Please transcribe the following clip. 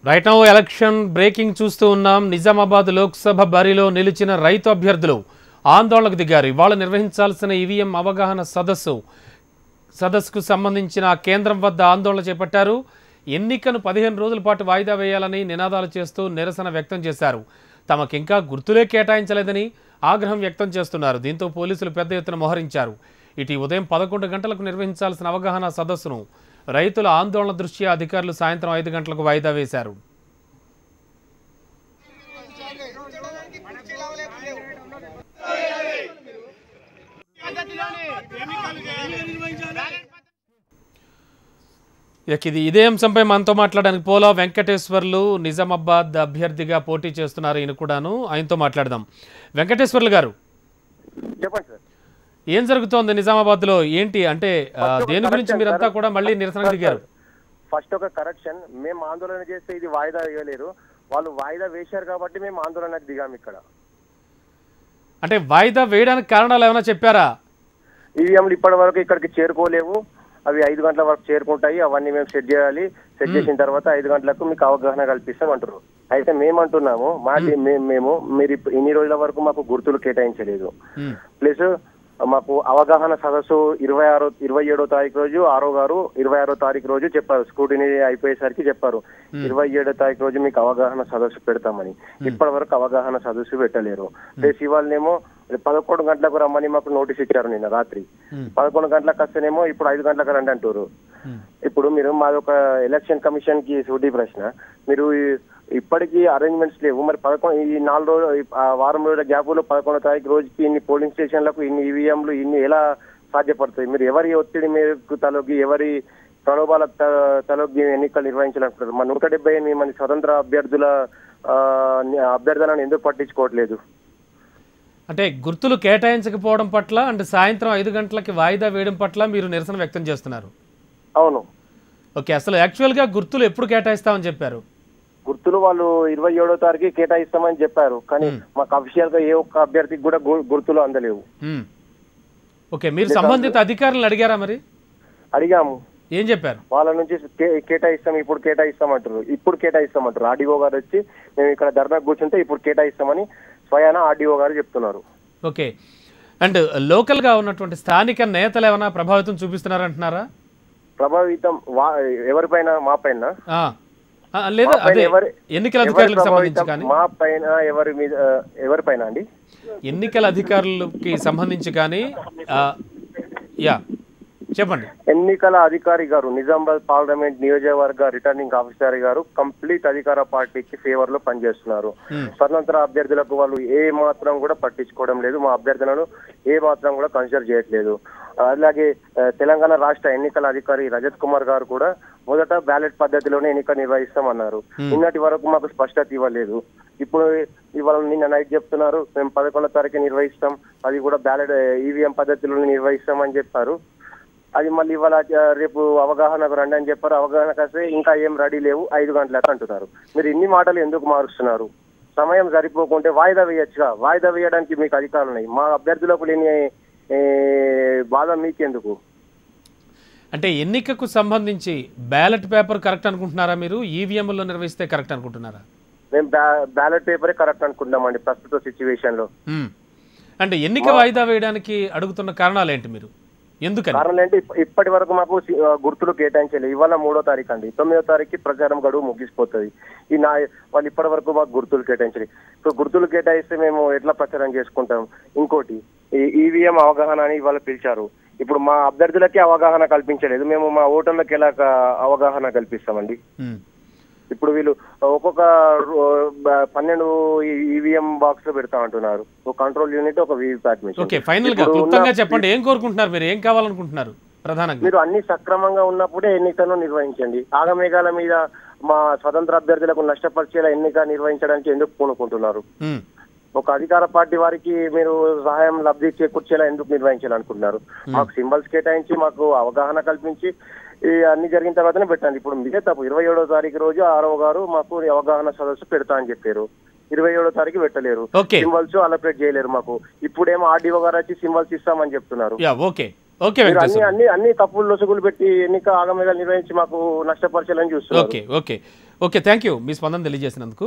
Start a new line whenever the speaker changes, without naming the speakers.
Right now election breaking చూస్తూ ఉన్నాం. నిజామాబాద్ లోక్సభ బరిలో నిలిచిన రైతు అభ్యర్థులు ఆందోళనకు దిగారు. ఇవాళ నిర్వహించాల్సిన ఈవీఎం అవగాహన సదస్సుకు సంబంధించిన కేంద్రం వద్ద ఆందోళన చేపట్టారు. ఎన్నికను 15 రోజుల పాటు వాయిదా వేయాలని నినాదాలు చేస్తూ నిరసన వ్యక్తం చేశారు. తమకింకా గుర్తులే కేటాయించలేదని ఆగ్రహం వ్యక్తం చేస్తున్నారు. దీంతో పోలీసులు పెద్ద ఎత్తున మోహరించారు. ఇటు ఉదయం 11 గంటలకు నిర్వహించాల్సిన అవగాహన సదస్సును రైతుల ఆందోళన దృష్ట్యా అధికారులు సాయంత్రం 5 గంటలకు వాయిదా వేశారు. ఇదే అంశంపై మనతో మాట్లాడడానికి పోలా వెంకటేశ్వర్లు నిజామాబాద్ అభ్యర్థిగా పోటీ చేస్తున్నారు. ఈయన కూడాను, ఆయనతో మాట్లాడదాం. వెంకటేశ్వర్లు గారు,
చెప్పండి సార్,
ఏం జరుగుతోంది నిజామాబాద్ లో? ఏంటి అంటే దేని గురించి మీరంతా కూడా మళ్ళీ నిరసన దిగారు?
ఫస్ట్ ఒక కరెక్షన్, మేము ఆందోళన చేస్తే ఇది వాయిదా వేయలేరు, వాళ్ళు వాయిదా వేశారు కాబట్టి మేము ఆందోళనకు దిగాము. ఇక్కడ
అంటే వాయిదా వేయడానికి కారణాలు ఏమైనా చెప్పారా?
ఈవీఎంలు ఇప్పటి వరకు ఇక్కడికి చేరుకోలేవు, అవి 5 గంటల వరకు చేరుకుంటాయి, అవన్నీ మేము సెట్ చేయాలి, సెట్ చేసిన తర్వాత 5 గంటలకు మీకు అవగాహన కల్పిస్తాం అంటారు. అయితే మేమంటున్నాము మేము మీరు ఇన్ని రోజుల వరకు మాకు గుర్తులు కేటాయించలేదు, ప్లస్ మాకు అవగాహన సదస్సు 27వ తారీఖు రోజు ఆరో గారు 26వ తారీఖు రోజు చెప్పారు, స్క్రూటినీ అయిపోయేసరికి చెప్పారు 27వ తారీఖు రోజు మీకు అవగాహన సదస్సు పెడతామని. ఇప్పటి వరకు అవగాహన సదస్సు పెట్టలేరు. ప్లస్ ఇవాళనేమో 11 గంటలకు రమ్మని మాకు నోటీస్ ఇచ్చారు నిన్న రాత్రి. 11 గంటలకు వస్తేనేమో ఇప్పుడు 5 గంటలకు రండి అంటారు. ఇప్పుడు మీరు మాది ఒక ఎలక్షన్ కమిషన్ కి సూటి ప్రశ్న, మీరు ఇప్పటికీ అరేంజ్మెంట్స్ లేవు, మరి 11 ఈ 4 రోజులు వారం రోజుల గ్యాపులో 11వ తారీఖు రోజుకి ఇన్ని పోలింగ్ స్టేషన్లకు ఇన్ని ఈవీఎంలు ఇన్ని ఎలా సాధ్యపడతాయి? మీరు ఎవరి ఒత్తిడి మేరకు తలొగ్గి ఎవరి ప్రలోభాల తలొగ్గి ఎన్నికలు నిర్వహించాలనుకుంటారు? మన 178 మంది స్వతంత్ర అభ్యర్థులను ఎందుకు పట్టించుకోవట్లేదు?
అంటే గుర్తులు కేటాయించకపోవడం పట్ల అంటే సాయంత్రం 5 గంటలకి వాయిదా వేయడం పట్ల మీరు నిరసన వ్యక్తం చేస్తున్నారు?
అవును.
ఓకే, అసలు యాక్చువల్ గా గుర్తులు ఎప్పుడు కేటాయిస్తామని చెప్పారు?
గుర్తులు వాళ్ళు 27వ తారీఖు కేటాయిస్తామని చెప్పారు, కానీ మాకు అఫీషియల్ గా ఏ ఒక్క అభ్యర్థికి కూడా గుర్తులు అందలేవు.
ఓకే, మీరు సంబంధిత అధికారులను అడిగారా? మరి
అడిగాము.
ఏం చెప్పారు?
వాళ్ళ నుంచి కేటాయిస్తాం, ఇప్పుడు కేటాయిస్తామంటారు, ఇప్పుడు కేటాయిస్తామంటారు. ఆర్డీఓ గారు వచ్చి మేము ఇక్కడ ధర్నా కూర్చుంటే ఇప్పుడు కేటాయిస్తామని స్వయాన ఆర్డీఓ గారు చెప్తున్నారు.
ఓకే, అండ్ లోకల్ గా ఉన్నటువంటి స్థానిక నేతలు ఏమైనా ప్రభావితం చూపిస్తున్నారంటున్నారా?
ప్రభావితం ఎవరిపైన? మా పైన
లేదా ఎన్నికల అధికారులకు సంబంధించి కానీ?
మా పైన ఎవరి మీద? ఎవరిపైన అండి?
ఎన్నికల అధికారులకి సంబంధించి కానీ చెప్పండి.
ఎన్నికల అధికారి గారు, నిజామాబాద్ పార్లమెంట్ నియోజకవర్గ రిటర్నింగ్ ఆఫీసర్ గారు కంప్లీట్ అధికార పార్టీకి ఫేవర్ లో పనిచేస్తున్నారు. స్వతంత్ర అభ్యర్థులకు వాళ్ళు ఏ మాత్రం కూడా పట్టించుకోవడం లేదు, మా అభ్యర్థులను ఏ మాత్రం కూడా కన్సిడర్ చేయట్లేదు. అలాగే తెలంగాణ రాష్ట్ర ఎన్నికల అధికారి రజత్ కుమార్ గారు కూడా మొదట బ్యాలెట్ పద్ధతిలోనే ఎన్నిక నిర్వహిస్తామన్నారు. నిన్నటి వరకు మాకు స్పష్టత ఇవ్వలేదు. ఇప్పుడు ఇవాళ నిన్న నైట్ చెప్తున్నారు మేము 11వ తారీఖు నిర్వహిస్తాం, అది కూడా బ్యాలెట్ ఈవీఎం పద్ధతిలోనే నిర్వహిస్తాం అని చెప్పారు. అది మళ్ళీ ఇవాళ రేపు అవగాహనకు రండి అని చెప్పారు. అవగాహనకు వస్తే ఇంకా ఏం రెడీ లేవు, 5 గంటలకు అంటున్నారు. మీరు ఇన్ని మాటలు ఎందుకు మారుస్తున్నారు? సమయం సరిపోకుంటే వాయిదా వేయొచ్చుగా. వాయిదా వేయడానికి మీకు అధికారులు ఉన్నాయి, మా అభ్యర్థులకు లేని బాధ మీకెందుకు?
అంటే ఎన్నికకు సంబంధించి బ్యాలెట్ పేపర్ కరెక్ట్ అనుకుంటున్నారా మీరు? ఈవీఎంలో నిర్వహిస్తే కరెక్ట్ అనుకుంటున్నారా?
మేము బ్యాలెట్ పేపరే కరెక్ట్ అనుకుంటున్నామండి ప్రస్తుత సిచ్యువేషన్ లో.
అంటే ఎన్నిక వాయిదా వేయడానికి అడుగుతున్న కారణాలు ఏంటి? మీరు ఎందుకని?
కారణాలు ఏంటి? ఇప్పటి వరకు మాకు గుర్తులు కేటాయించలేదు. ఇవాళ 3వ తారీఖు అండి, 9వ తారీఖు ప్రచారం గడువు ముగిసిపోతుంది. వాళ్ళు ఇప్పటి వరకు మాకు గుర్తులు కేటాయించలేదు. ఇప్పుడు గుర్తులు కేటాయిస్తే మేము ఎట్లా ప్రచారం చేసుకుంటాం? ఇంకోటి, ఈవీఎం అవగాహన అని ఇవాళ పిలిచారు, ఇప్పుడు మా అభ్యర్థులకి అవగాహన కల్పించలేదు, మేము మా ఓటర్లకు ఎలా అవగాహన కల్పిస్తామండి? ఇప్పుడు వీళ్ళు ఒక్కొక్క 12 ఈవీఎం బాక్స్ లో పెడతా అంటున్నారు, ఒక కంట్రోల్ యూనిట్, ఒక వీవీప్యాట్ మిషన్.
ఓకే, ఫైనల్ గా క్లుప్తంగా చెప్పండి, ఏం కోరుకుంటున్నారు మీరు? ఏం కావాలనుకుంటున్నారు ప్రధానంగా?
మీరు అన్ని సక్రమంగా ఉన్నప్పుడే ఎన్నికలను నిర్వహించండి. ఆగమేఘాల మీద మా స్వతంత్ర అభ్యర్థులకు నష్టపరిచేలా ఎన్నిక నిర్వహించడానికి ఎందుకు పూనుకుంటున్నారు? ఒక అధికార పార్టీ వారికి మీరు సహాయం లబ్ధి చేకూర్చేలా ఎందుకు నిర్వహించాలనుకుంటున్నారు? మాకు సింబల్స్ కేటాయించి మాకు అవగాహన కల్పించి అన్ని జరిగిన తర్వాతనే పెట్టండి. ఇప్పుడు మీదే తప్పు. 27వ తారీఖు రోజు ఆరో గారు మాకు అవగాహన సదస్సు పెడతా అని చెప్పారు, 27వ తారీఖు పెట్టలేరు, సింబల్స్ అలొకేట్ చేయలేరు మాకు. ఇప్పుడేమో ఆర్డీఓ గారు వచ్చి సింబల్స్ ఇస్తామని చెప్తున్నారు. అన్ని తప్పులు లొసుగులు పెట్టి ఎన్నిక ఆగమేఘాలు నిర్వహించి మాకు నష్టపరచాలని చూస్తున్నారు.
ఓకే, థ్యాంక్ యూ మీ స్పందన తెలియజేసినందుకు.